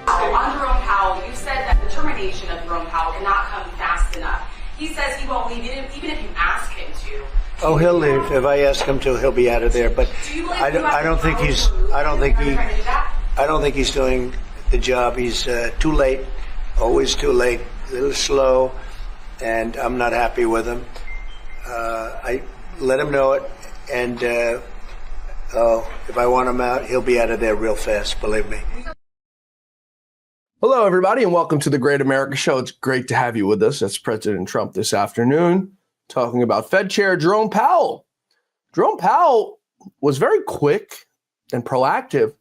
On Jerome Powell, you said that the termination of Jerome Powell cannot come fast enough. He says he won't leave even if you ask him to. Oh, he'll leave. If I ask him to, he'll be out of there. But I don't think he's doing the job. He's too late, always too late, a little slow, and I'm not happy with him. I let him know it, and if I want him out, he'll be out of there real fast, believe me. Hello, everybody, and welcome to the Great America Show. It's great to have you with us. That's President Trump this afternoon talking about Fed Chair Jerome Powell. Jerome Powell was very quick and proactive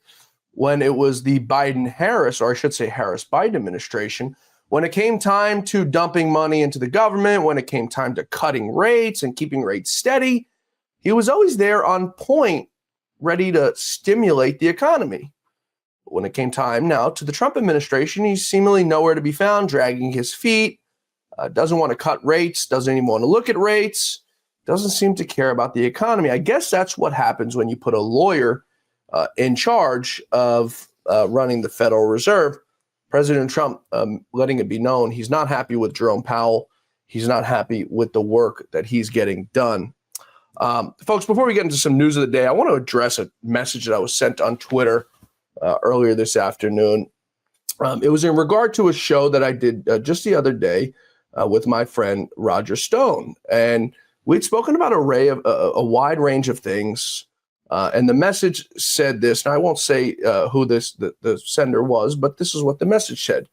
when it was the Biden-Harris, or I should say Harris-Biden administration, when it came time to dumping money into the government, when it came time to cutting rates and keeping rates steady. He was always there on point, ready to stimulate the economy. When it came time now to the Trump administration, he's seemingly nowhere to be found, dragging his feet, doesn't want to cut rates, doesn't even want to look at rates, doesn't seem to care about the economy. I guess that's what happens when you put a lawyer in charge of running the Federal Reserve. President Trump letting it be known he's not happy with Jerome Powell. He's not happy with the work that he's getting done. Folks, before we get into some news of the day, I want to address a message that I was sent on Twitter earlier this afternoon. It was in regard to a show that I did just the other day with my friend Roger Stone. And we'd spoken about a wide range of things. And the message said this, and I won't say who the sender was, but this is what the message said.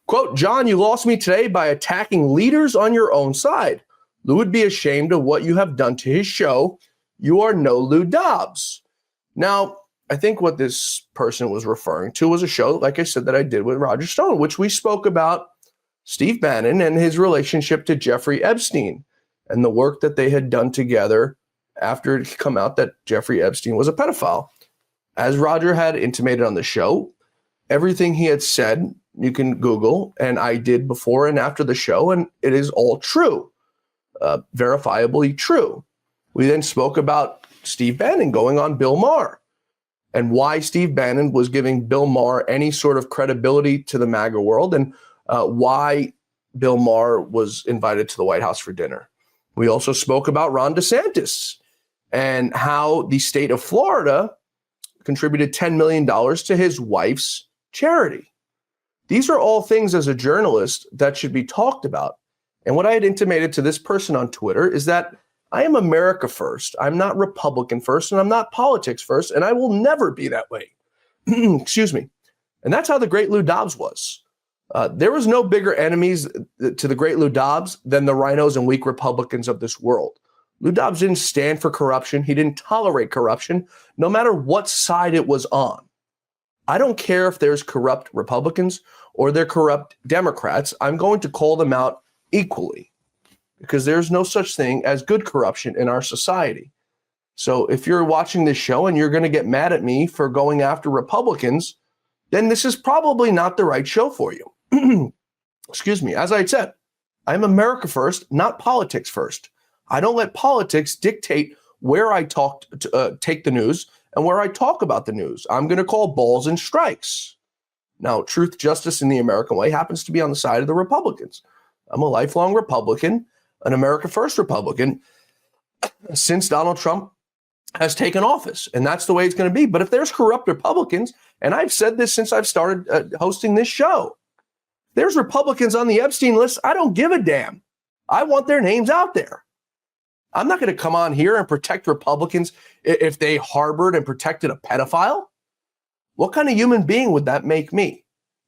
Quote, "John, you lost me today by attacking leaders on your own side. Lou would be ashamed of what you have done to his show. You are no Lou Dobbs." Now, I think what this person was referring to was a show, like I said, that I did with Roger Stone, which we spoke about Steve Bannon and his relationship to Jeffrey Epstein and the work that they had done together after it had come out that Jeffrey Epstein was a pedophile. As Roger had intimated on the show, everything he had said, you can Google, and I did before and after the show, and it is all true, verifiably true. We then spoke about Steve Bannon going on Bill Maher, and why Steve Bannon was giving Bill Maher any sort of credibility to the MAGA world, and why Bill Maher was invited to the White House for dinner. We also spoke about Ron DeSantis and how the state of Florida contributed $10 million to his wife's charity. These are all things as a journalist that should be talked about. And what I had intimated to this person on Twitter is that I am America first. I'm not Republican first, and I'm not politics first, and I will never be that way. Excuse me. And that's how the great Lou Dobbs was. There was no bigger enemies to the great Lou Dobbs than the rhinos and weak Republicans of this world. Lou Dobbs didn't stand for corruption. He didn't tolerate corruption, no matter what side it was on. I don't care if there's corrupt Republicans or they're corrupt Democrats. I'm going to call them out equally, because there's no such thing as good corruption in our society. So if you're watching this show and you're going to get mad at me for going after Republicans, then this is probably not the right show for you. Excuse me. As I said, I'm America first, not politics first. I don't let politics dictate where I take the news and where I talk about the news. I'm going to call balls and strikes. Now, truth, justice, in the American way happens to be on the side of the Republicans. I'm a lifelong Republican, an America First Republican, since Donald Trump has taken office. And that's the way it's going to be. But if there's corrupt Republicans, and I've said this since I've started hosting this show, there's Republicans on the Epstein list, I don't give a damn. I want their names out there. I'm not going to come on here and protect Republicans if they harbored and protected a pedophile. What kind of human being would that make me,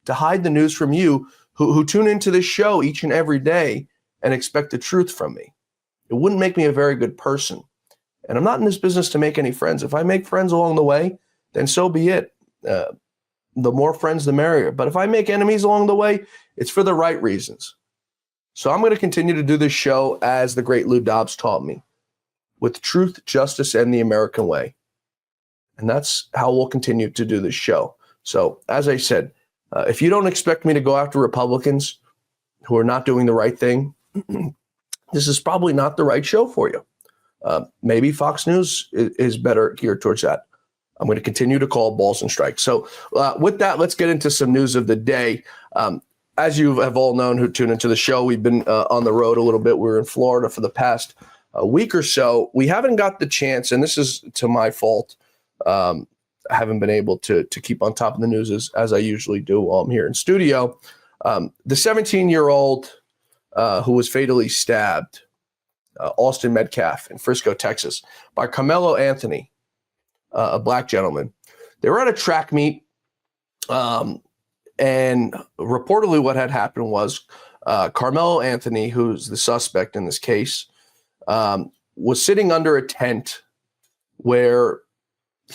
to hide the news from you who tune into this show each and every day and expect the truth from me? It wouldn't make me a very good person. And I'm not in this business to make any friends. If I make friends along the way, then so be it. The more friends, the merrier. But if I make enemies along the way, it's for the right reasons. So I'm going to continue to do this show as the great Lou Dobbs taught me, with truth, justice, and the American way. And that's how we'll continue to do this show. So as I said, if you don't expect me to go after Republicans who are not doing the right thing, this is probably not the right show for you. Maybe Fox News is better geared towards that. I'm going to continue to call balls and strikes. So with that, let's get into some news of the day. As you have all known who tune into the show, we've been on the road a little bit. We were in Florida for the past week or so. We haven't got the chance, and this is to my fault. I haven't been able to keep on top of the news as I usually do while I'm here in studio. The 17-year-old who was fatally stabbed, Austin Metcalf in Frisco, Texas, by Carmelo Anthony, a black gentleman. They were at a track meet, and reportedly what had happened was Carmelo Anthony, who's the suspect in this case, was sitting under a tent where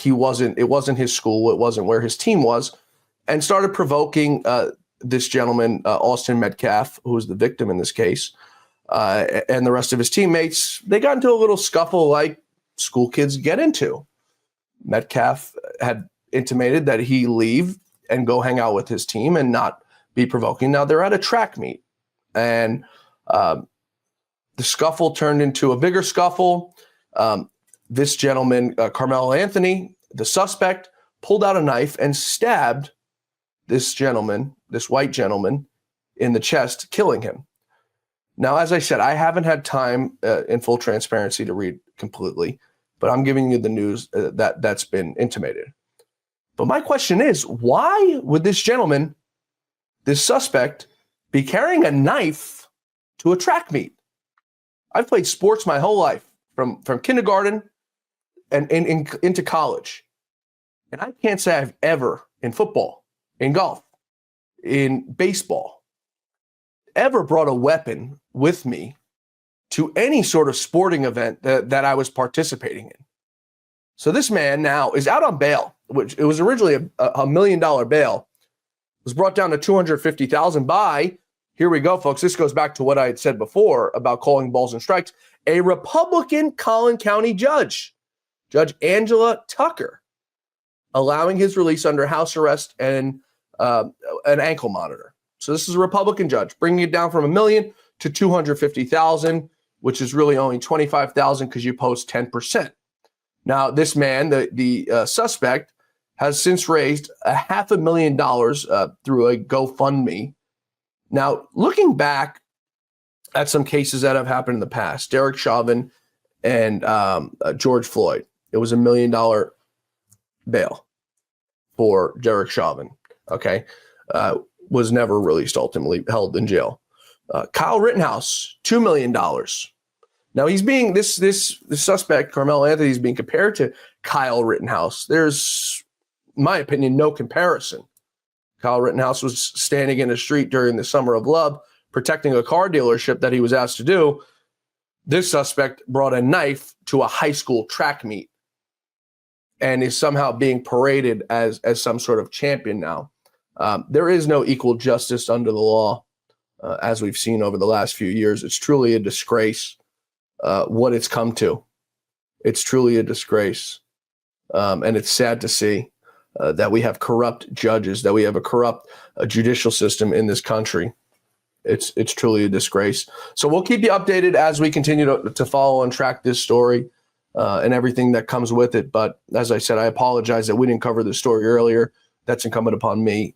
it wasn't his school, it wasn't where his team was, and started provoking this gentleman, Austin Metcalf, who was the victim in this case, and the rest of his teammates. They got into a little scuffle like school kids get into. Metcalf had intimated that he leave and go hang out with his team and not be provoking. Now they're at a track meet, and the scuffle turned into a bigger scuffle. This gentleman, Carmelo Anthony, the suspect, pulled out a knife and stabbed this gentleman, this white gentleman, in the chest, killing him. Now, as I said, I haven't had time in full transparency to read completely, but I'm giving you the news that's been intimated. But my question is, why would this gentleman, this suspect, be carrying a knife to a track meet? I've played sports my whole life, from kindergarten and into college. And I can't say I've ever, in football, in golf, in baseball, ever brought a weapon with me to any sort of sporting event that I was participating in. So this man now is out on bail, which it was originally a $1 million bail, was brought down to $250,000 by, here we go, folks. This goes back to what I had said before about calling balls and strikes. A Republican Collin County judge, Judge Angela Tucker, allowing his release under house arrest and an ankle monitor. So this is a Republican judge, bringing it down from $1 million to $250,000, which is really only $25,000 because you post 10%. Now, this man, the suspect, has since raised $500,000 through a GoFundMe. Now, looking back at some cases that have happened in the past, Derek Chauvin and George Floyd, it was $1 million bail for Derek Chauvin, okay, was never released, ultimately held in jail. Kyle Rittenhouse, $2 million. Now he's being, this suspect, Carmelo Anthony, is being compared to Kyle Rittenhouse. There's, in my opinion, no comparison. Kyle Rittenhouse was standing in a street during the Summer of Love, protecting a car dealership that he was asked to do. This suspect brought a knife to a high school track meet and is somehow being paraded as some sort of champion now. There is no equal justice under the law, as we've seen over the last few years. It's truly a disgrace what it's come to. It's truly a disgrace. And it's sad to see that we have corrupt judges, that we have a corrupt judicial system in this country. It's truly a disgrace. So we'll keep you updated as we continue to follow and track this story and everything that comes with it. But as I said, I apologize that we didn't cover this story earlier. That's incumbent upon me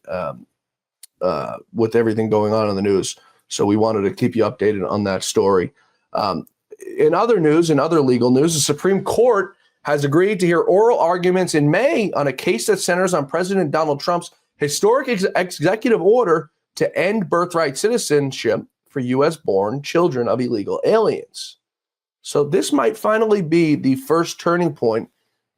with everything going on in the news. So we wanted to keep you updated on that story. In other news, in other legal news, the Supreme Court has agreed to hear oral arguments in May on a case that centers on President Donald Trump's historic executive order to end birthright citizenship for U.S.-born children of illegal aliens. So this might finally be the first turning point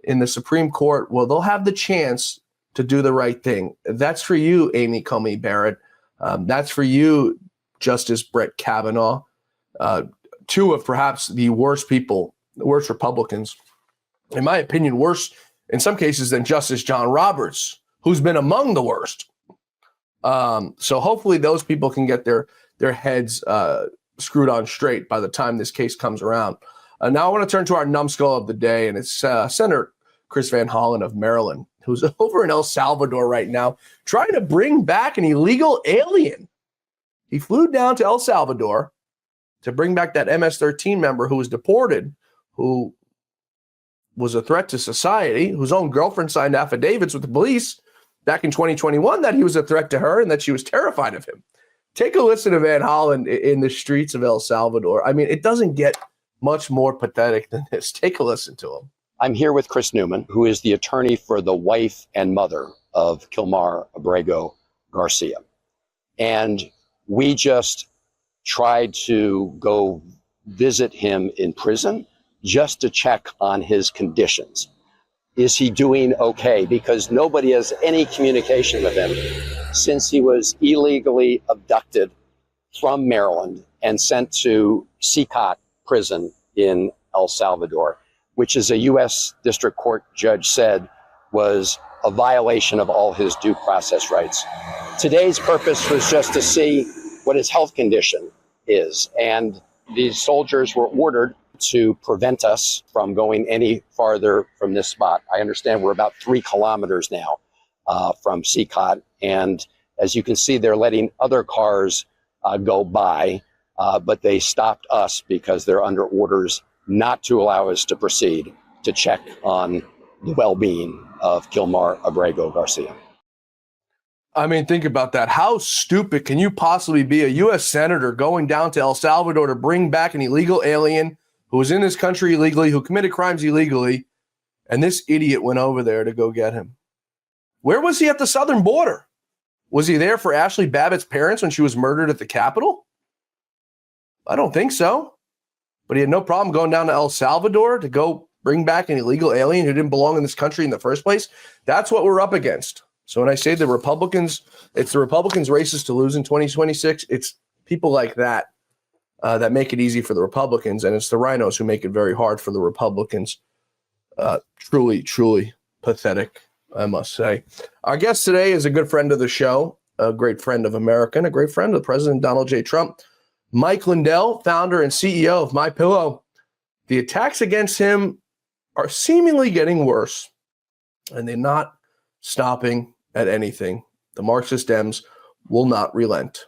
in the Supreme Court where they'll have the chance to do the right thing. That's for you, Amy Coney Barrett. That's for you, Justice Brett Kavanaugh. Two of perhaps the worst people, the worst Republicans, in my opinion, worse in some cases than Justice John Roberts, who's been among the worst. So hopefully those people can get their heads screwed on straight by the time this case comes around. Now I want to turn to our numbskull of the day, and it's Senator Chris Van Hollen of Maryland, who's over in El Salvador right now trying to bring back an illegal alien. He flew down to El Salvador to bring back that MS-13 member who was deported who was a threat to society, whose own girlfriend signed affidavits with the police back in 2021 that he was a threat to her and that she was terrified of him. Take a listen to Van Hollen in the streets of El Salvador. I mean, it doesn't get much more pathetic than this. Take a listen to him. I'm here with Chris Newman, who is the attorney for the wife and mother of Kilmar Abrego Garcia. And we just tried to go visit him in prison just to check on his conditions. Is he doing okay? Because nobody has any communication with him since he was illegally abducted from Maryland and sent to CCOT prison in El Salvador, which is a U.S. District Court judge said was a violation of all his due process rights. Today's purpose was just to see what his health condition is. And these soldiers were ordered to prevent us from going any farther from this spot. I understand we're about 3 kilometers now from CCOT. And as you can see, they're letting other cars go by, but they stopped us because they're under orders not to allow us to proceed to check on the well-being of Kilmar Abrego Garcia. I mean, think about that. How stupid can you possibly be, a U.S. senator going down to El Salvador to bring back an illegal alien who was in this country illegally, who committed crimes illegally, and this idiot went over there to go get him? Where was he at the southern border? Was he there for Ashley Babbitt's parents when she was murdered at the Capitol? I don't think so. But he had no problem going down to El Salvador to go bring back an illegal alien who didn't belong in this country in the first place. That's what we're up against. So when I say the Republicans, it's the Republicans' races to lose in 2026. It's people like that that make it easy for the Republicans, and it's the rhinos who make it very hard for the Republicans. Truly, truly pathetic, I must say. Our guest today is a good friend of the show, a great friend of America, and a great friend of President Donald J. Trump. Mike Lindell, founder and CEO of MyPillow. The attacks against him are seemingly getting worse, and they're not stopping at anything. The Marxist Dems will not relent.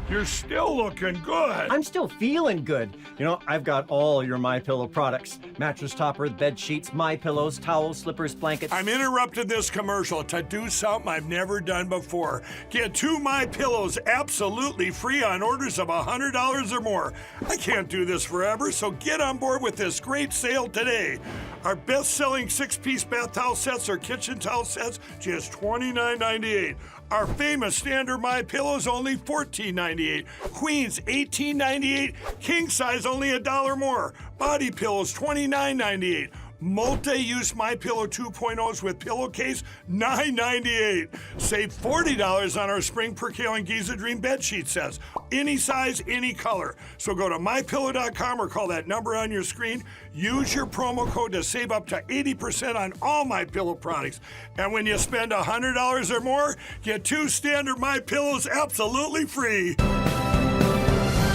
You're still looking good. I'm still feeling good. You know, I've got all your MyPillow products. Mattress topper, bed sheets, MyPillows, towels, slippers, blankets. I'm interrupting this commercial to do something I've never done before. Get 2 MyPillows absolutely free on orders of $100 or more. I can't do this forever, so get on board with this great sale today. Our best-selling 6-piece bath towel sets or kitchen towel sets, just $29.98. Our famous standard MyPillows only $14.98. Queens $18.98. King size only $1 more. Body pillows $29.98. Multi-use MyPillow 2.0s with pillowcase $9.98. Save $40 on our Spring Percale and Giza Dream bed sheet sets. Any size, any color. So go to MyPillow.com or call that number on your screen. Use your promo code to save up to 80% on all MyPillow products. And when you spend $100 or more, get 2 standard MyPillows absolutely free.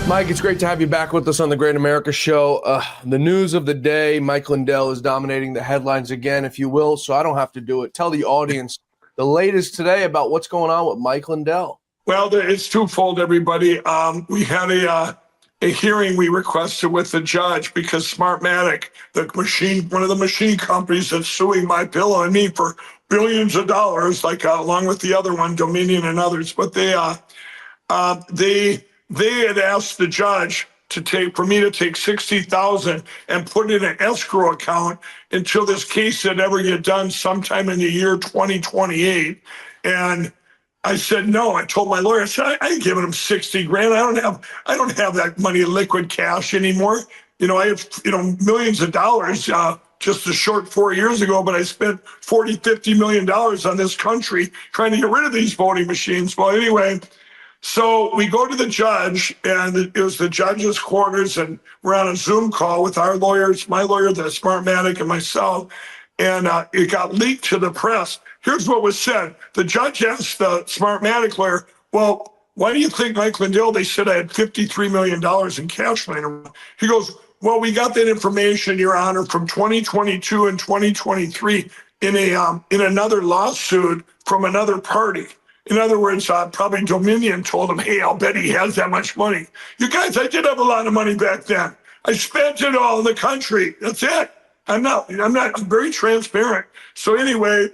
Mike, it's great to have you back with us on the Great America Show. The news of the day, Mike Lindell is dominating the headlines again, if you will, so I don't have to do it. Tell the audience the latest today about what's going on with Mike Lindell. Well, it's twofold, everybody. We had a hearing we requested with the judge because Smartmatic, one of the machine companies that's suing MyPillow and me for billions of dollars, along with the other one, Dominion and others, but they had asked the judge for me to take $60,000 and put it in an escrow account until this case would ever get done sometime in the year 2028. And I said no. I told my lawyer, I said, I ain't giving him 60 grand. I don't have that money in liquid cash anymore. I have millions of dollars just a short 4 years ago, but I spent $40-50 million on this country trying to get rid of these voting machines. Well, anyway. So we go to the judge, and it was the judge's quarters, and we're on a Zoom call with our lawyers, my lawyer, the Smartmatic, and myself, and it got leaked to the press. Here's what was said. The judge asked the Smartmatic lawyer, well, why do you think Mike Lindell, they said I had $53 million in cash laying around. He goes, well, we got that information, Your Honor, from 2022 and 2023 in another lawsuit from another party. In other words, probably Dominion told him, hey, I'll bet he has that much money. You guys, I did have a lot of money back then. I spent it all in the country. That's it. I'm very transparent. So anyway,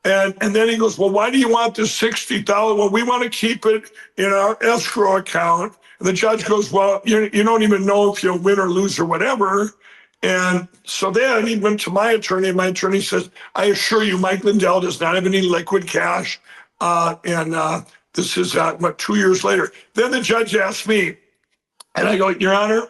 and then he goes, well, why do you want this $60,000? Well, we want to keep it in our escrow account. And the judge goes, well, you don't even know if you'll win or lose or whatever. And so then he went to my attorney, and my attorney says, I assure you, Mike Lindell does not have any liquid cash. This is, 2 years later. Then the judge asked me, and I go, Your Honor,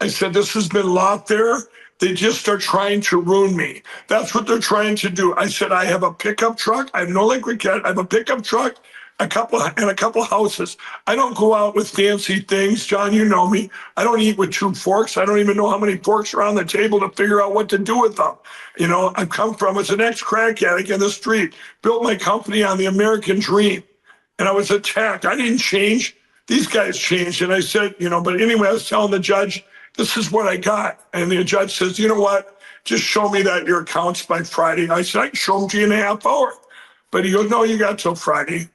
I said, this has been lawfare. They just are trying to ruin me. That's what they're trying to do. I said, I have a pickup truck. I have no liquid cash. I have a pickup truck, a couple houses. I don't go out with fancy things. John, you know me. I don't eat with 2 forks. I don't even know how many forks are on the table to figure out what to do with them. You know, I've come from as an ex-crack addict in the street, built my company on the American dream, and I was attacked. I didn't change. These guys changed. And I said, but anyway, I was telling the judge, this is what I got. And the judge says, you know what? Just show me that your account's by Friday. I said, I can show them to you in a half hour. But he goes, no, you got till Friday.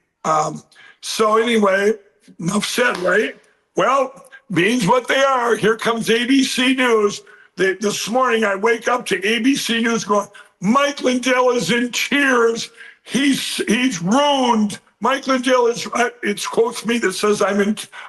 So anyway, enough said, right? Well, beans what they are. Here comes ABC News. This morning, I wake up to ABC News going, Mike Lindell is in tears. He's ruined. Mike Lindell it quotes me that says,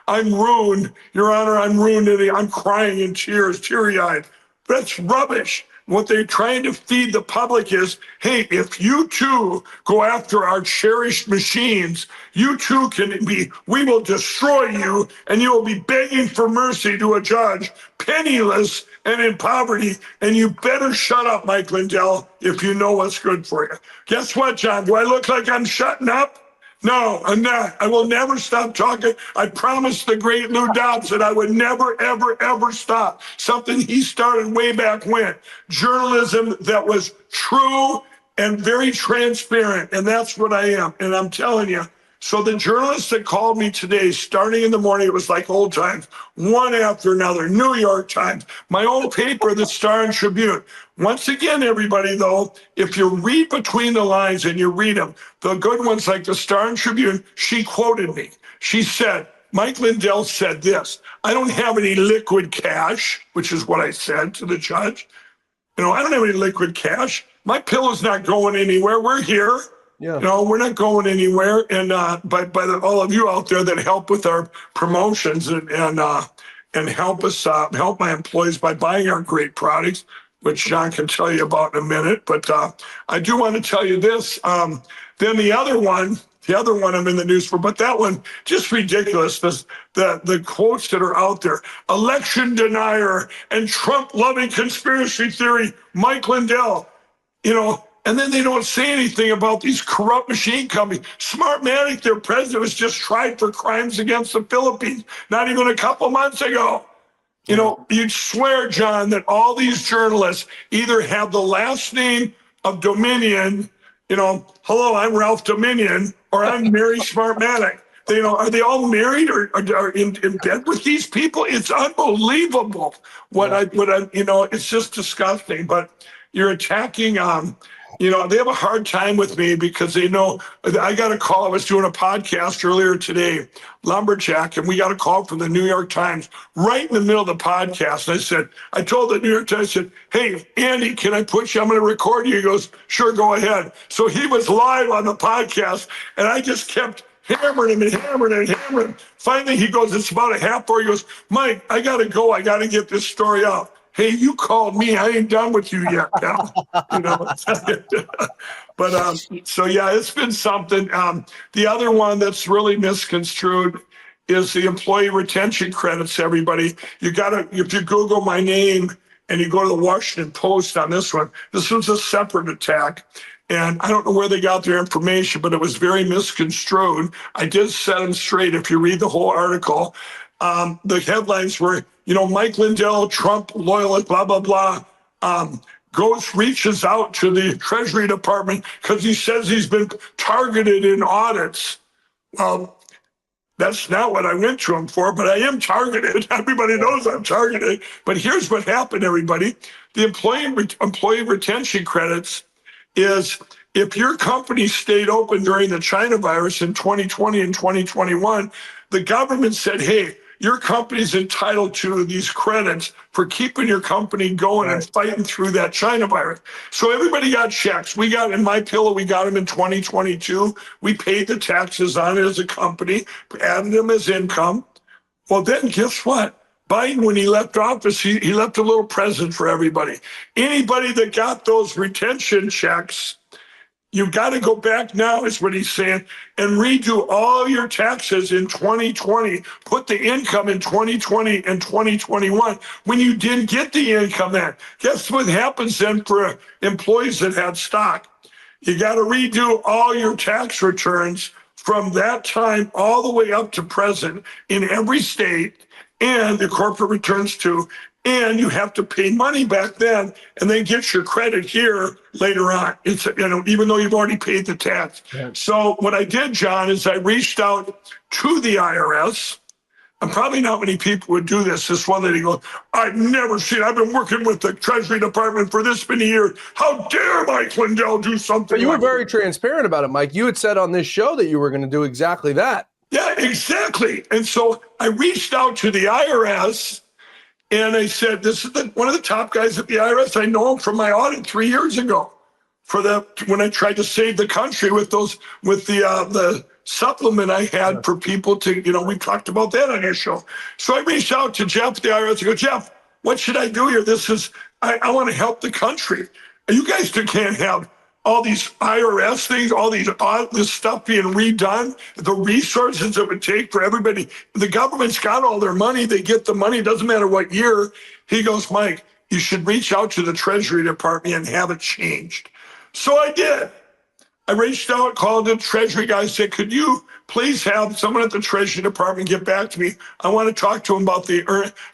I'm ruined. Your Honor, I'm ruined. And I'm crying in tears, teary-eyed. That's rubbish. What they're trying to feed the public is, hey, if you too go after our cherished machines, you too we will destroy you, and you will be begging for mercy to a judge, penniless and in poverty, and you better shut up, Mike Lindell, if you know what's good for you. Guess what, John? Do I look like I'm shutting up? No, I'm not. I will never stop talking. I promised the great Lou Dobbs that I would never, ever, ever stop. Something he started way back when. Journalism that was true and very transparent. And that's what I am. And I'm telling you. So the journalists that called me today, starting in the morning, it was like old times, one after another, New York Times, my own paper, the Star and Tribune. Once again, everybody, though, if you read between the lines and you read them, the good ones like the Star and Tribune, she quoted me. She said, Mike Lindell said this, I don't have any liquid cash, which is what I said to the judge. I don't have any liquid cash. My pillow's not going anywhere. We're here. Yeah. We're not going anywhere. And all of you out there that help with our promotions and help us help my employees by buying our great products, which John can tell you about in a minute. But I do want to tell you this. Then the other one I'm in the news for, but that one just ridiculous. The quotes that are out there: election denier and Trump-loving conspiracy theory, Mike Lindell. And then they don't say anything about these corrupt machine companies. Smartmatic, their president, was just tried for crimes against the Philippines not even a couple months ago. You'd swear, John, that all these journalists either have the last name of Dominion, hello, I'm Ralph Dominion, or I'm Mary Smartmatic. Are they all married or are in bed with these people? It's unbelievable. It's just disgusting. But you're attacking, they have a hard time with me because they know I got a call. I was doing a podcast earlier today, Lumberjack, and we got a call from the New York Times right in the middle of the podcast. And I told the New York Times, I said, hey, Andy, can I put you? I'm going to record you. He goes, sure, go ahead. So he was live on the podcast, and I just kept hammering him and hammering and hammering. Finally, he goes, it's about a half hour. He goes, Mike, I got to go. I got to get this story out. Hey, you called me. I ain't done with you yet, pal. But so yeah, it's been something. The other one that's really misconstrued is the employee retention credits. Everybody, if you Google my name and you go to the Washington Post on this one, this was a separate attack. And I don't know where they got their information, but it was very misconstrued. I did set them straight. If you read the whole article, the headlines were, Mike Lindell, Trump loyalist, blah, blah, blah, reaches out to the Treasury Department because he says he's been targeted in audits. Well, that's not what I went to him for, but I am targeted. Everybody knows I'm targeted. But here's what happened, everybody. The employee retention credits is if your company stayed open during the China virus in 2020 and 2021, the government said, hey, your company's entitled to these credits for keeping your company going and fighting through that China virus. So everybody got checks. We got in My Pillow, we got them in 2022. We paid the taxes on it as a company, added them as income. Well, then guess what? Biden, when he left office, he left a little present for everybody. Anybody that got those retention checks, you got to go back now, is what he's saying, and redo all your taxes in 2020. Put the income in 2020 and 2021 when you didn't get the income then. Guess what happens then for employees that had stock? You got to redo all your tax returns from that time all the way up to present in every state, and the corporate returns too. And you have to pay money back then and then get your credit here later on. It's, even though you've already paid the tax. Yeah. So what I did, John, is I reached out to the IRS. And probably not many people would do this. This one lady goes, I've never seen, I've been working with the Treasury Department for this many years. How dare Mike Lindell do something? But you were very transparent about it, Mike. You had said on this show that you were going to do exactly that. Yeah, exactly. And so I reached out to the IRS. And I said, this is one of the top guys at the IRS. I know him from my audit 3 years ago when I tried to save the country with the supplement I had for people to, we talked about that on your show. So I reached out to Jeff at the IRS. I go, Jeff, what should I do here? I want to help the country. You guys can't have all these IRS things, all this stuff being redone, the resources it would take for everybody. The government's got all their money. They get the money. It doesn't matter what year. He goes, Mike, you should reach out to the Treasury Department and have it changed. So I did. I reached out, called the Treasury guy, said, could you please have someone at the Treasury Department get back to me? I want to talk to him about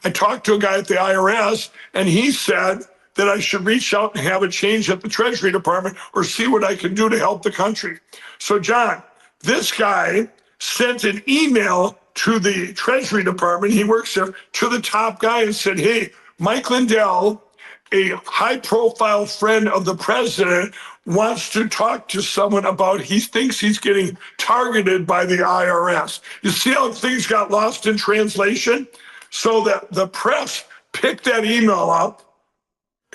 I talked to a guy at the IRS, and he said that I should reach out and have it changed at the Treasury Department or see what I can do to help the country. So, John, this guy sent an email to the Treasury Department. He works there, to the top guy, and said, hey, Mike Lindell, a high-profile friend of the president, wants to talk to someone about he thinks he's getting targeted by the IRS. You see how things got lost in translation? So that the press picked that email up,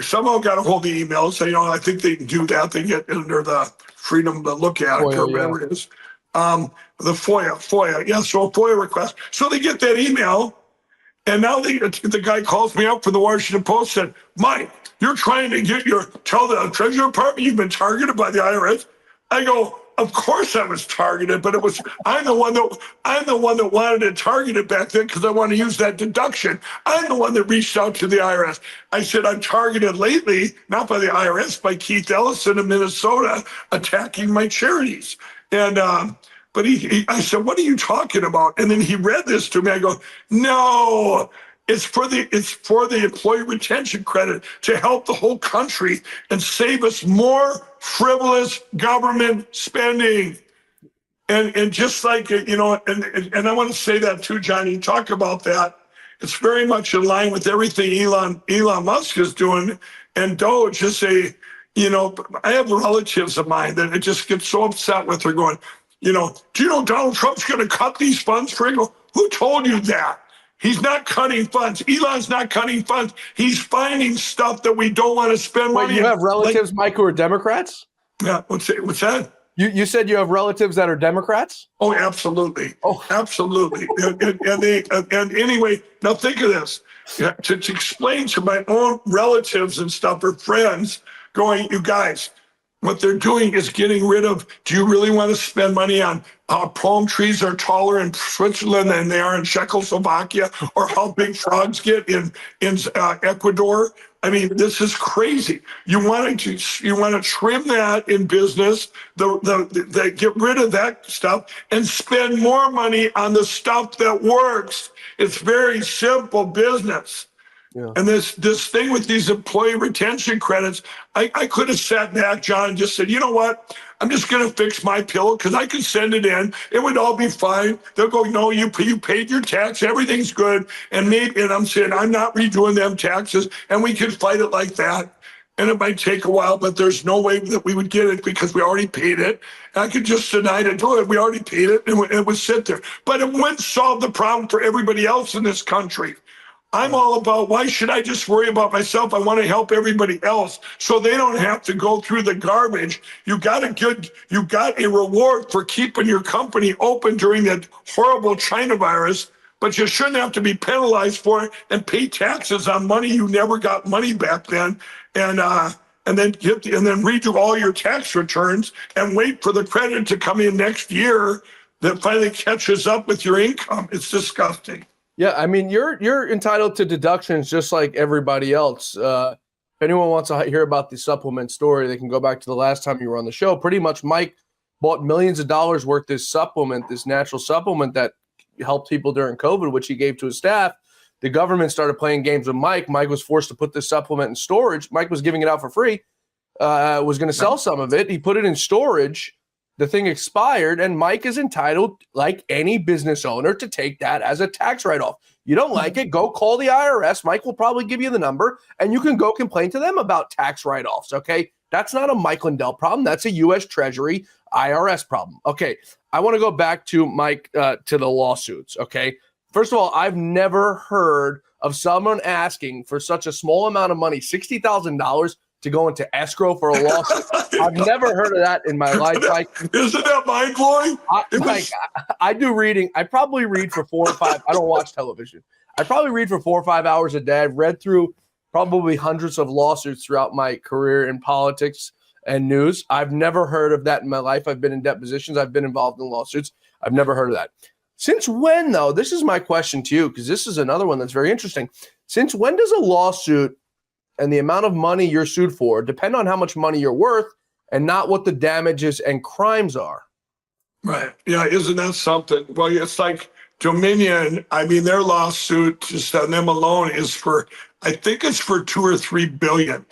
somehow got a hold of the emails. So, I think they can do that. They get under the freedom to look at it, or whatever it is. The FOIA. Yeah, so a FOIA request. So they get that email, and now the guy calls me up from the Washington Post, said, Mike, you're trying to tell the Treasury Department you've been targeted by the IRS. I go, of course I was targeted, but I'm the one that wanted it targeted back then because I want to use that deduction. I'm the one that reached out to the IRS. I said, I'm targeted lately, not by the IRS, by Keith Ellison in Minnesota attacking my charities. And, but I said, what are you talking about? And then he read this to me. I go, no, it's for the employee retention credit to help the whole country and save us more frivolous government spending. And just like, and I want to say that too, John, you talk about that. It's very much in line with everything Elon Musk is doing. And Doge is I have relatives of mine that just get so upset with her going, do you know Donald Trump's going to cut these funds for it? Who told you that? He's not cutting funds. Elon's not cutting funds. He's finding stuff that we don't want to spend money on. You have relatives, Mike, who are Democrats? Yeah, what's that? You said you have relatives that are Democrats? Oh, absolutely. Oh, absolutely. and anyway, now think of this. To explain to my own relatives and stuff or friends going, you guys, what they're doing is getting rid of, do you really want to spend money on how palm trees are taller in Switzerland than they are in Czechoslovakia, or how big frogs get in Ecuador? I mean, this is crazy. You want to trim that in business, get rid of that stuff and spend more money on the stuff that works. It's very simple business. Yeah. And this thing with these employee retention credits, I could have sat back, John, and just said, you know what? I'm just going to fix My Pillow because I could send it in. It would all be fine. They'll go, no, you paid your tax. Everything's good. And I'm saying I'm not redoing them taxes, and we could fight it like that. and it might take a while, but there's no way that we would get it because we already paid it. I could just deny to do it. We already paid it, and it would sit there. But it wouldn't solve the problem for everybody else in this country. I'm all about, why should I just worry about myself? I want to help everybody else so they don't have to go through the garbage. You got a reward for keeping your company open during that horrible China virus, but you shouldn't have to be penalized for it and pay taxes on money you never got money back then, and then redo all your tax returns and wait for the credit to come in next year that finally catches up with your income. It's disgusting. Yeah, I mean, you're entitled to deductions just like everybody else. If anyone wants to hear about the supplement story, they can go back to the last time you were on the show. Pretty much, Mike bought millions of dollars worth this supplement, this natural supplement that helped people during COVID, which he gave to his staff. The government started playing games with Mike. Mike was forced to put this supplement in storage. Mike was giving it out for free, was going to sell some of it. He put it in storage. The thing expired, and Mike is entitled, like any business owner, to take that as a tax write-off. You don't like it, go call the IRS. Mike will probably give you the number, and you can go complain to them about tax write-offs, okay? That's not a Mike Lindell problem. That's a U.S. Treasury IRS problem. Okay, I want to go back to Mike, to the lawsuits, okay? First of all, I've never heard of someone asking for such a small amount of money, $60,000, to go into escrow for a lawsuit. I've never heard of that in my life. Like, isn't that mind blowing? I do reading. I probably read for 4 or 5. I don't watch television. I probably read for 4 or 5 hours a day. I've read through probably hundreds of lawsuits throughout my career in politics and news. I've never heard of that in my life. I've been in depositions. I've been involved in lawsuits. I've never heard of that. Since when, though? This is my question to you, because this is another one that's very interesting. Since when does a lawsuit and the amount of money you're sued for depend on how much money you're worth and not what the damages and crimes are? Right. Yeah. Isn't that something? Well, it's like Dominion. I mean, their lawsuit, just on them alone, is for, I think it's for $2 or $3 billion.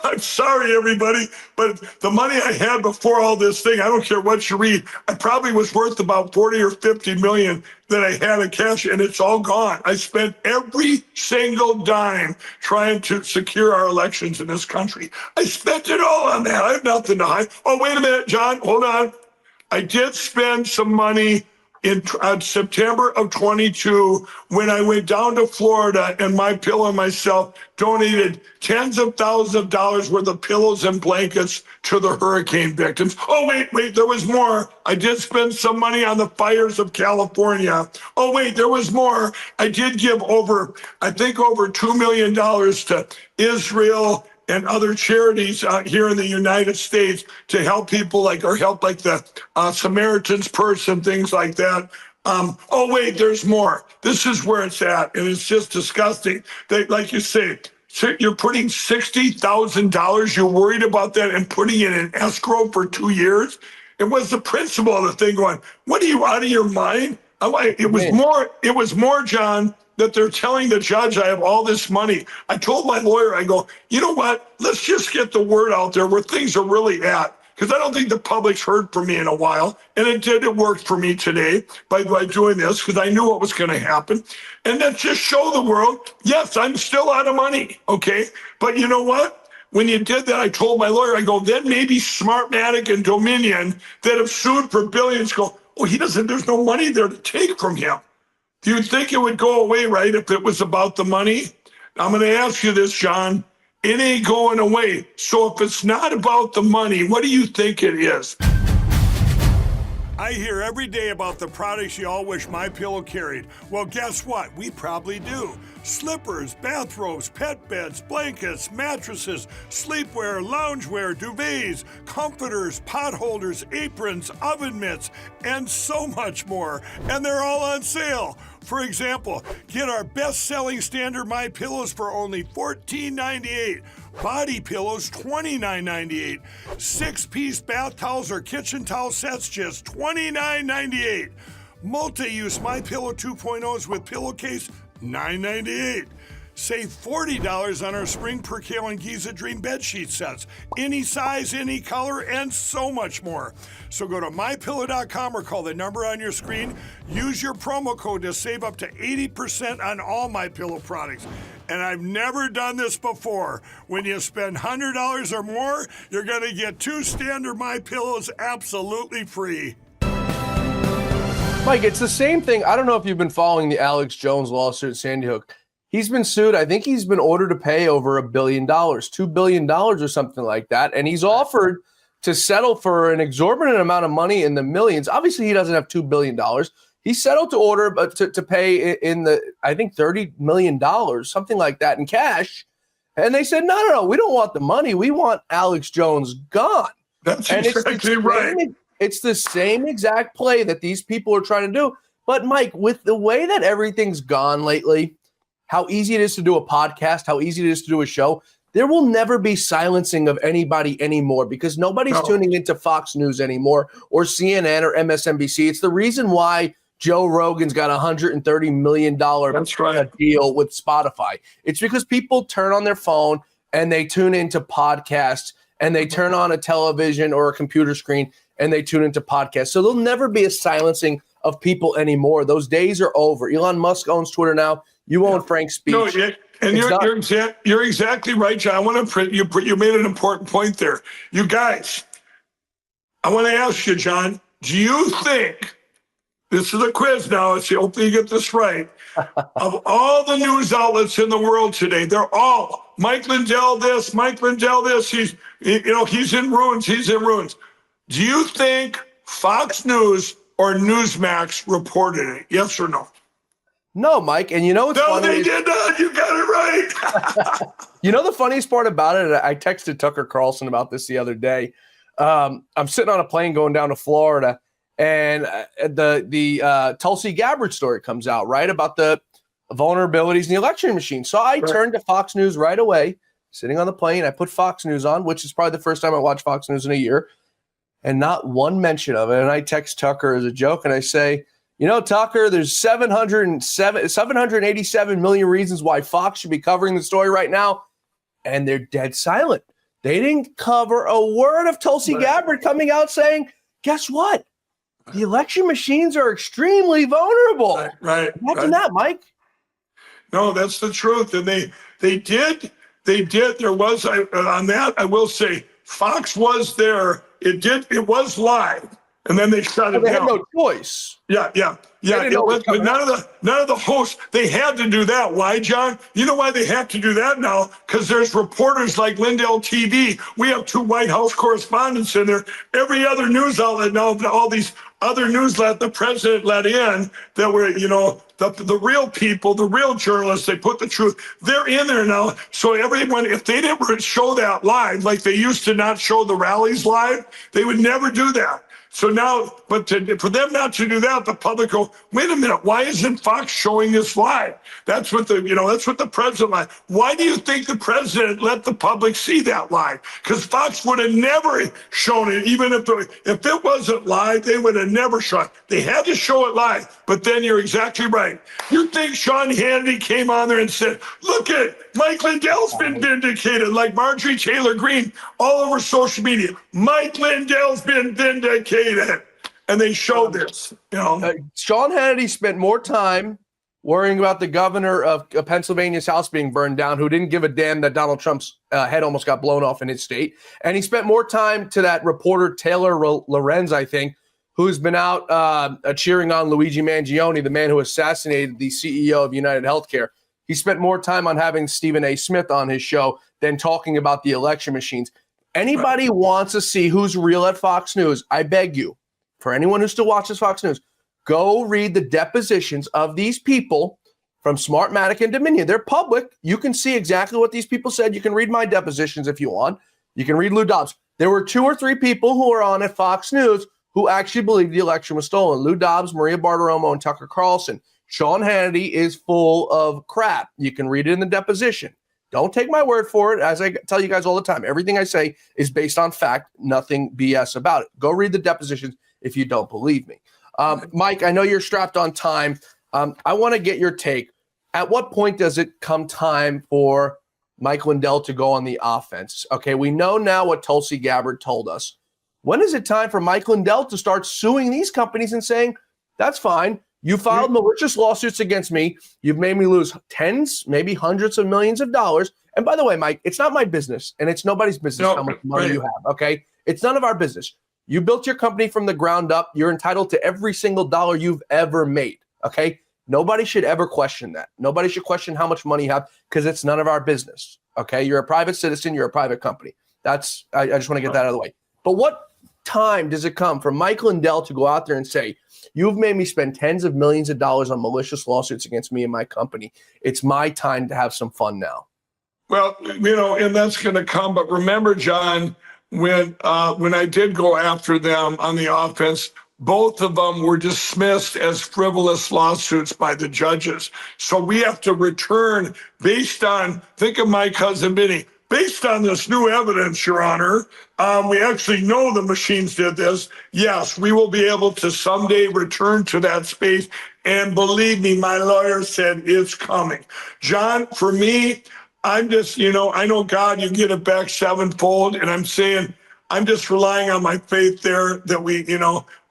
I'm sorry, everybody, but the money I had before all this thing, I don't care what you read, I probably was worth about 40 or 50 million that I had in cash, and it's all gone. I spent every single dime trying to secure our elections in this country. I spent it all on that. I have nothing to hide. Oh, wait a minute, John, hold on. I did spend some money in September of 22, when I went down to Florida, and My Pillow and myself donated tens of thousands of dollars worth of pillows and blankets to the hurricane victims. Oh, wait, there was more. I did spend some money on the fires of California. Oh, wait, there was more. I did give over $2 million to Israel and other charities here in the United States to help people help the Samaritan's Purse and things like that. Oh, wait, there's more. This is where it's at. And it's just disgusting that, like you say, you're putting $60,000. You're worried about that and putting it in escrow for 2 years. It was the principle of the thing going, what are you, out of your mind? It was more, John, that they're telling the judge I have all this money. I told my lawyer, I go, you know what? Let's just get the word out there where things are really at. Because I don't think the public's heard from me in a while. And it did. It worked for me today by doing this, because I knew what was going to happen. And then just show the world, yes, I'm still out of money. Okay. But you know what? When you did that, I told my lawyer, I go, then maybe Smartmatic and Dominion that have sued for billions go, oh, there's no money there to take from him. Do you think it would go away, right, if it was about the money? I'm going to ask you this, John. It ain't going away. So if it's not about the money, what do you think it is? I hear every day about the products you all wish My Pillow carried. Well, guess what? We probably do. Slippers, bathrobes, pet beds, blankets, mattresses, sleepwear, loungewear, duvets, comforters, pot holders, aprons, oven mitts, and so much more. And they're all on sale. For example, get our best-selling standard My Pillows for only $14.98. Body pillows, $29.98. 6-piece bath towels or kitchen towel sets, just $29.98. Multi-use My Pillow 2.0s with pillowcase, $9.98. Save $40 on our Spring Percale and Giza Dream bedsheet sets. Any size, any color, and so much more. So go to MyPillow.com or call the number on your screen. Use your promo code to save up to 80% on all MyPillow products. And I've never done this before. When you spend $100 or more, you're going to get 2 standard MyPillows absolutely free. Mike, it's the same thing. I don't know if you've been following the Alex Jones lawsuit at Sandy Hook. He's been sued. I think he's been ordered to pay over $1 billion, $2 billion or something like that. And he's offered to settle for an exorbitant amount of money in the millions. Obviously, he doesn't have $2 billion. He settled to order to pay in the, I think, $30 million, something like that in cash. And they said, no, we don't want the money. We want Alex Jones gone. That's and exactly right. It's the same exact play that these people are trying to do. But, Mike, with the way that everything's gone lately, how easy it is to do a podcast, how easy it is to do a show, there will never be silencing of anybody anymore because nobody's tuning into Fox News anymore or CNN or MSNBC. It's the reason why Joe Rogan's got $130 million deal with Spotify. It's because people turn on their phone and they tune into podcasts and they turn on a television or a computer screen and they tune into podcasts. So there'll never be a silencing of people anymore. Those days are over. Elon Musk owns Twitter now. You own Frank's speech. No, and you're exactly right, John. I want to you made an important point there. You guys, I want to ask you, John, do you think, this is a quiz now, let's see, hopefully you get this right, of all the news outlets in the world today, they're all Mike Lindell this, he's in ruins, Do you think Fox News or Newsmax reported it? Yes or no? No, Mike, and you know what's funny? No, they did not. You got it right. You know the funniest part about it? I texted Tucker Carlson about this the other day. I'm sitting on a plane going down to Florida, and the Tulsi Gabbard story comes out, right, about the vulnerabilities in the election machine. So I turned to Fox News right away, sitting on the plane. I put Fox News on, which is probably the first time I watched Fox News in a year, and not one mention of it. And I text Tucker as a joke, and I say, you know, Tucker, there's 787 million reasons why Fox should be covering the story right now, and they're dead silent. They didn't cover a word of Tulsi Gabbard coming out saying, guess what? The election machines are extremely vulnerable. Right. Imagine that, Mike. No, that's the truth. And they did. There was, on that, I will say, Fox was there. It was live. And then they shut it down. They had no choice. Yeah. But none of the hosts, they had to do that. Why, John? You know why they have to do that now? Because there's reporters like Lindell TV. We have 2 White House correspondents in there. Every other news outlet now, all these other news the president let in that were, the real people, the real journalists, they put the truth. They're in there now. So everyone, if they didn't show that live, like they used to not show the rallies live, they would never do that. So now, for them not to do that, the public go, wait a minute, why isn't Fox showing this live? That's what the president lied. Why do you think the president let the public see that live? Because Fox would have never shown it, even if it wasn't live, they would have never shown it. They had to show it live, but then you're exactly right. You think Sean Hannity came on there and said, look at Mike Lindell's been vindicated, like Marjorie Taylor Greene all over social media. Mike Lindell's been vindicated. And they showed this, Sean Hannity spent more time worrying about the governor of Pennsylvania's house being burned down, who didn't give a damn that Donald Trump's head almost got blown off in his state. And he spent more time to that reporter, Taylor Lorenz, I think, who's been out cheering on Luigi Mangione, the man who assassinated the CEO of United Healthcare. He spent more time on having Stephen A. Smith on his show than talking about the election machines. Anybody wants to see who's real at Fox News, I beg you, for anyone who still watches Fox News, go read the depositions of these people from Smartmatic and Dominion. They're public. You can see exactly what these people said. You can read my depositions if you want. You can read Lou Dobbs. There were 2 or 3 people who were on at Fox News who actually believed the election was stolen. Lou Dobbs, Maria Bartiromo, and Tucker Carlson. Sean Hannity is full of crap. You can read it in the deposition. Don't take my word for it. As I tell you guys all the time, everything I say is based on fact, nothing BS about it. Go read the depositions if you don't believe me. Mike, I know you're strapped on time. I want to get your take. at what point does it come time for Mike Lindell to go on the offense? Okay, we know now what Tulsi Gabbard told us. When is it time for Mike Lindell to start suing these companies and saying, that's fine, you filed malicious lawsuits against me, you've made me lose tens, maybe hundreds of millions of dollars. And by the way, Mike, it's not my business, and it's nobody's business how much money you have, okay? It's none of our business. You built your company from the ground up. You're entitled to every single dollar you've ever made, okay? Nobody should ever question that. Nobody should question how much money you have because it's none of our business, okay? You're a private citizen. You're a private company. I just want to get that out of the way. But what time does it come for Mike Lindell to go out there and say, you've made me spend tens of millions of dollars on malicious lawsuits against me and my company. It's my time to have some fun now. Well, and that's going to come. But remember, John, when I did go after them on the offense, both of them were dismissed as frivolous lawsuits by the judges. So we have to return based on, think of my cousin Vinny, based on this new evidence, Your Honor, we actually know the machines did this. Yes, we will be able to someday return to that space. And believe me, my lawyer said it's coming. John, for me, I'm just, I know God, you get it back sevenfold. And I'm saying, I'm just relying on my faith there that we,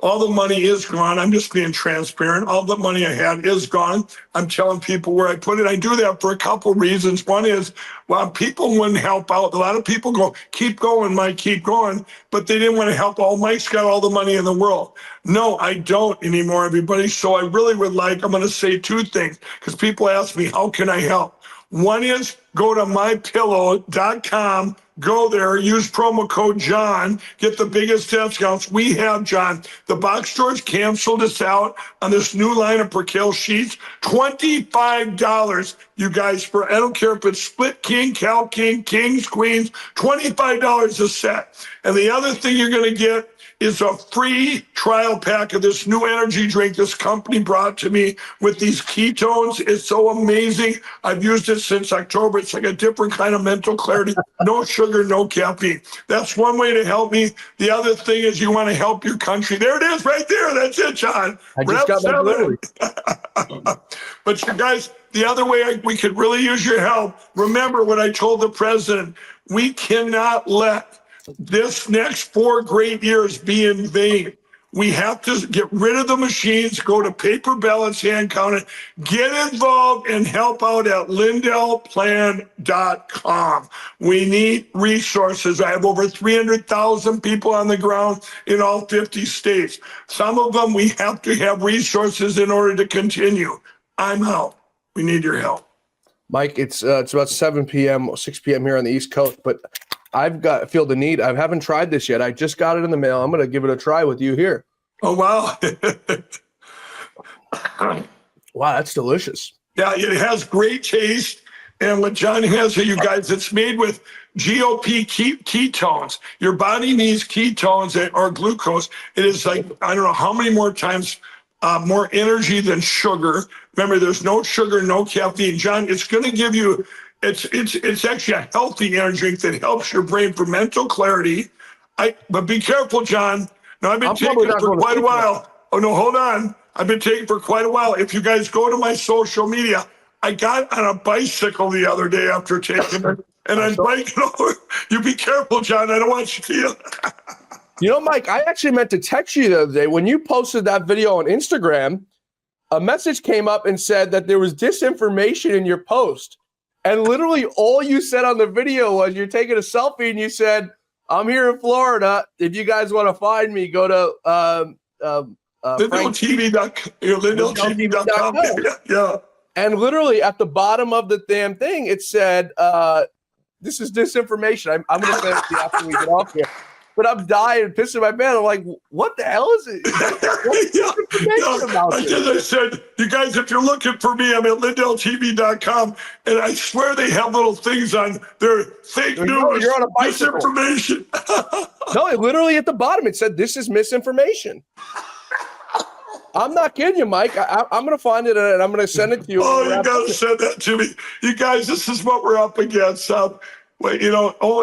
all the money is gone. I'm just being transparent. All the money I had is gone. I'm telling people where I put it. I do that for a couple reasons. One is, well, people wouldn't help out. A lot of people go, keep going, Mike, keep going. But they didn't want to help. Oh, Mike's got all the money in the world. No, I don't anymore, everybody. So I really would like, I'm going to say two things because people ask me, how can I help? One is go to mypillow.com, go there, use promo code John, get the biggest discounts. We have, John, the box stores canceled us out on this new line of Percale sheets. $25, you guys, for, I don't care if it's split king, cow king, kings, queens, $25 a set. And the other thing you're going to get is a free trial pack of this new energy drink this company brought to me with these ketones. It's so amazing. I've used it since October. It's like a different kind of mental clarity. No sugar, no caffeine. That's one way to help me. The other thing is you want to help your country. There it is right there. That's it, John. I just got my delivery. But you guys, the other way we could really use your help, remember what I told the president. We cannot let this next 4 great years be in vain. We have to get rid of the machines, go to paper ballots, hand counted, get involved and help out at lindellplan.com. We need resources. I have over 300,000 people on the ground in all 50 states. Some of them we have to have resources in order to continue. I'm out. We need your help. Mike, it's about 7 p.m., 6 p.m. here on the East Coast, but feel the need. I haven't tried this yet. I just got it in the mail. I'm going to give it a try with you here. Oh, wow. Wow, that's delicious. Yeah, it has great taste. And what John has here, you guys, it's made with GOP ketones. Your body needs ketones or glucose. It is like, I don't know how many more times more energy than sugar. Remember, there's no sugar, no caffeine. John, it's going to give you, it's actually a healthy energy drink that helps your brain for mental clarity. But be careful, John. Now, I've been taking it for quite a while. Oh, no, hold on. I've been taking it for quite a while. If you guys go to my social media, I got on a bicycle the other day after taking it, and I'm biking over. You be careful, John. I don't want you to. Mike, I actually meant to text you the other day. When you posted that video on Instagram, a message came up and said that there was disinformation in your post. And literally all you said on the video was you're taking a selfie and you said, I'm here in Florida. If you guys want to find me, go to LindellTV.com. Yeah. And literally at the bottom of the damn thing, it said, this is disinformation. I'm going to send it to you after we get off here. But I'm dying and pissing my pants. I'm like, what the hell is it? As I said, you guys, if you're looking for me, I'm at LindellTV.com, and I swear they have little things on their fake news. You're on a bicycle. Misinformation. No, literally at the bottom, it said, this is misinformation. I'm not kidding you, Mike. I'm going to find it and I'm going to send it to you. Oh, you got to send that to me. You guys, this is what we're up against. Old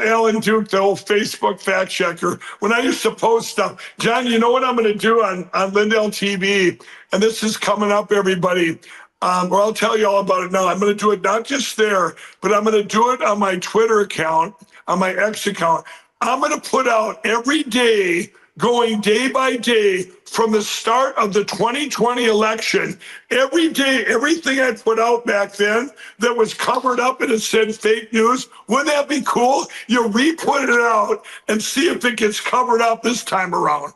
Alan Duke, the old Facebook fact checker, when I used to post stuff, John, you know what I'm going to do on Lindell TV? And this is coming up, everybody. Or I'll tell you all about it now. I'm going to do it not just there, but I'm going to do it on my Twitter account, on my X account. I'm going to put out every day, going day by day from the start of the 2020 election, every day, everything I put out back then that was covered up and it said fake news. Wouldn't that be cool? You re-put it out and see if it gets covered up this time around.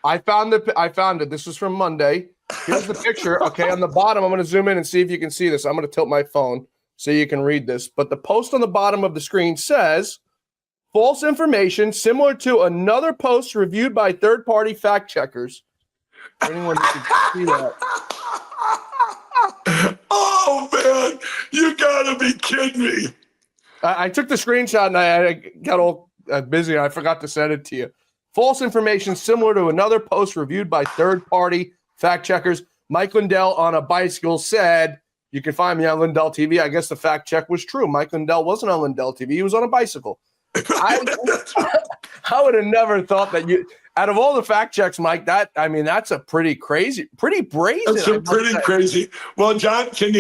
I found it. This was from Monday. Here's the picture. Okay, on the bottom, I'm going to zoom in and see if you can see this. I'm going to tilt my phone so you can read this. But the post on the bottom of the screen says, false information similar to another post reviewed by third-party fact checkers. For anyone who can see that. Oh, man, you got to be kidding me. I took the screenshot and I got all busy and I forgot to send it to you. False information similar to another post reviewed by third-party fact checkers. Mike Lindell on a bicycle said, you can find me on Lindell TV. I guess the fact check was true. Mike Lindell wasn't on Lindell TV. He was on a bicycle. I would have never thought that out of all the fact checks, Mike, that's a pretty crazy, pretty brazen. That's pretty crazy. Well, John, back in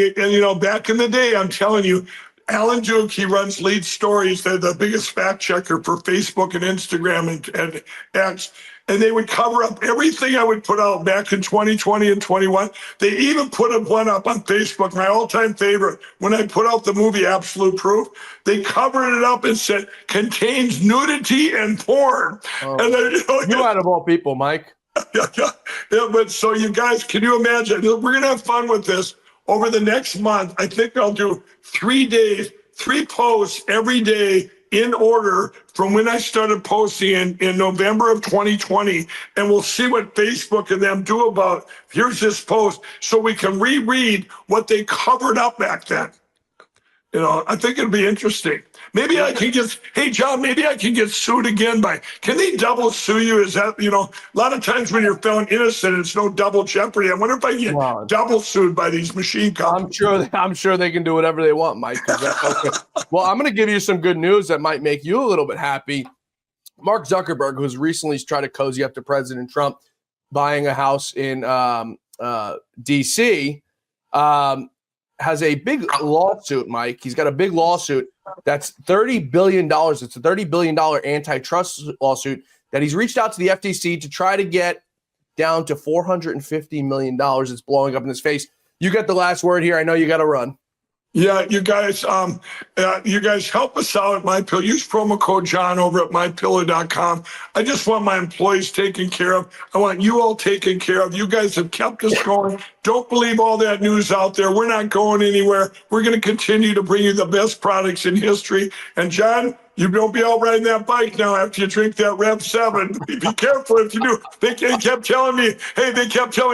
the day, I'm telling you, Alan Duke, he runs Lead Stories. They're the biggest fact checker for Facebook and Instagram and X. And they would cover up everything I would put out back in 2020 and 21. They even put one up on Facebook, my all-time favorite. When I put out the movie Absolute Proof, they covered it up and said, contains nudity and porn. Oh. And then, you out of all people, Mike. Yeah, but so you guys, can you imagine? We're going to have fun with this. Over the next month, I think I'll do 3 days, 3 posts every day in order from when I started posting in November of 2020. And we'll see what Facebook and them do about, here's this post, so we can reread what they covered up back then. I think it'd be interesting. Maybe I can get, hey, John, maybe I can get sued again can they double sue you? Is that, a lot of times when you're found innocent, it's no double jeopardy. I wonder if I can get double sued by these machine companies. I'm sure they can do whatever they want, Mike. Okay. Well, I'm going to give you some good news that might make you a little bit happy. Mark Zuckerberg, who's recently tried to cozy up to President Trump, buying a house in D.C., has a big lawsuit, Mike. He's got a big lawsuit that's $30 billion. It's a $30 billion antitrust lawsuit that he's reached out to the FTC to try to get down to $450 million. It's blowing up in his face. You got the last word here. I know you got to run. Yeah, you guys help us out at MyPillow. Use promo code John over at mypillow.com. I just want my employees taken care of. I want you all taken care of. You guys have kept us going. Don't believe all that news out there. We're not going anywhere. We're going to continue to bring you the best products in history. And John, you don't be out riding that bike now after you drink that Rev 7. Be careful if you do. They kept telling me,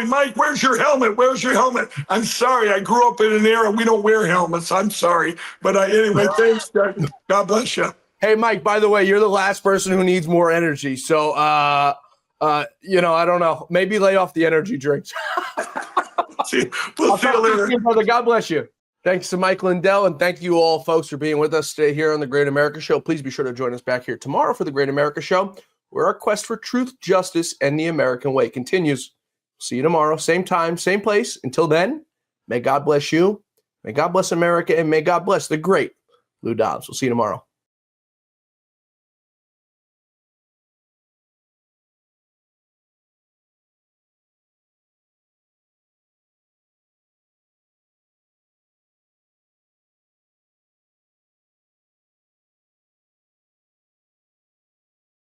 Mike, where's your helmet? Where's your helmet? I'm sorry. I grew up in an era we don't wear helmets. I'm sorry. But anyway, thanks. God bless you. Hey, Mike, by the way, you're the last person who needs more energy. So, I don't know. Maybe lay off the energy drinks. We'll see you later. Brother. God bless you. Thanks to Mike Lindell, and thank you all, folks, for being with us today here on The Great America Show. Please be sure to join us back here tomorrow for The Great America Show, where our quest for truth, justice, and the American way continues. See you tomorrow, same time, same place. Until then, may God bless you, may God bless America, and may God bless the great Lou Dobbs. We'll see you tomorrow.